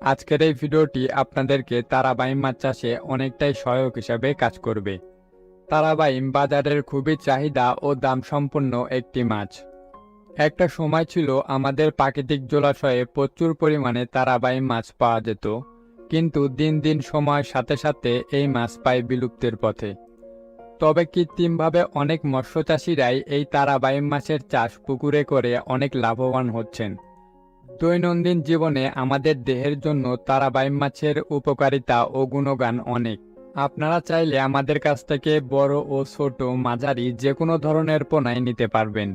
আজকের এই ভিডিওটি আপনাদেরকে তারাবাইম মাছ চাষে অনেকটাই সহায়ক হিসাবে কাজ করবে। তারাবাইম বাজারের খুবই চাহিদা ও দাম সম্পন্ন একটি মাছ। একটা সময় ছিল আমাদের প্রাকৃতিক জলাশয়ে প্রচুর পরিমাণে তারাবাইম মাছ পাওয়া যেত, কিন্তু দিন দিন সময়ের সাথে সাথে এই মাছ প্রায় বিলুপ্তির পথে। তবে কৃত্রিমভাবে অনেক মৎস্যচাষীরাই এই তারাবাইম মাছের চাষ পুকুরে করে অনেক লাভবান হচ্ছেন। দৈনন্দিন জীবনে আমাদের দেহের জন্য তারাবাইম মাছের উপকারিতা ও গুণগান অনেক। আপনারা চাইলে আমাদের কাছ থেকে বড় ও ছোট মাঝারি যে কোনো ধরনের পোনাই নিতে পারবেন।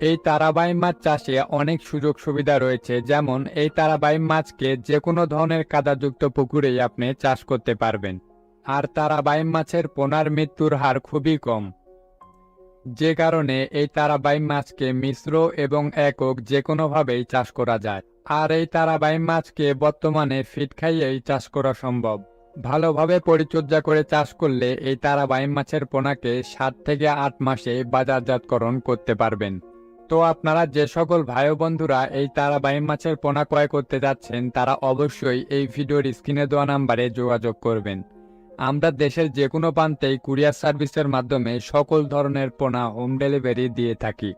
এই তারাবাইম মাছ চাষে অনেক সুযোগ সুবিধা রয়েছে, যেমন এই তারাবাইম মাছকে যে কোনো ধরনের কাদাযুক্ত পুকুরেই আপনি চাষ করতে পারবেন। আর তারাবাইম মাছের পোনার মৃত্যুর হার খুবই কম, যে কারণে এই তারাবাইম মাছকে মিশ্র এবং একক যে কোনোভাবেই চাষ করা যায়। আর এই তারাবাইম মাছকে বর্তমানে ফিড খাইয়েই চাষ করা সম্ভব। ভালোভাবে পরিচর্যা করে চাষ করলে এই তারাবাইম মাছের পোনাকে 7 থেকে 8 মাসে বাজারজাতকরণ করতে পারবেন। তো আপনারা যে সকল ভাই ও বন্ধুরা এই তারাবাইম মাছের পোনা ক্রয় করতে যাচ্ছেন, তারা অবশ্যই এই ভিডিওর স্ক্রিনে দেওয়া নাম্বারে যোগাযোগ করবেন। আমরা দেশের যে কোনো প্রান্তেই কুরিয়ার সার্ভিসের মাধ্যমে সকল ধরনের পোনা হোম ডেলিভারি দিয়ে থাকি,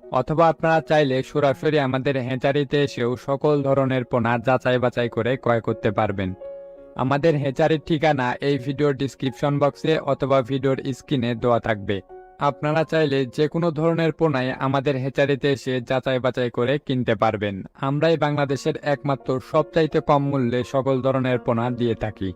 অথবা আপনারা চাইলে সরাসরি আমাদের হ্যাচারিতে এসেও সকল ধরনের পোনা যাচাই বাছাই করে ক্রয় করতে পারবেন। আমাদের হ্যাচারির ঠিকানা এই ভিডিওর ডিসক্রিপশন বক্সে অথবা ভিডিওর স্ক্রিনে দেওয়া থাকবে। আপনারা চাইলে যে কোনো ধরনের পোনাই আমাদের হ্যাচারিতে এসে যাচাই বাছাই করে কিনতে পারবেন। আমরাই বাংলাদেশের একমাত্র সবচাইতে কম মূল্যে সকল ধরনের পোনা দিয়ে থাকি।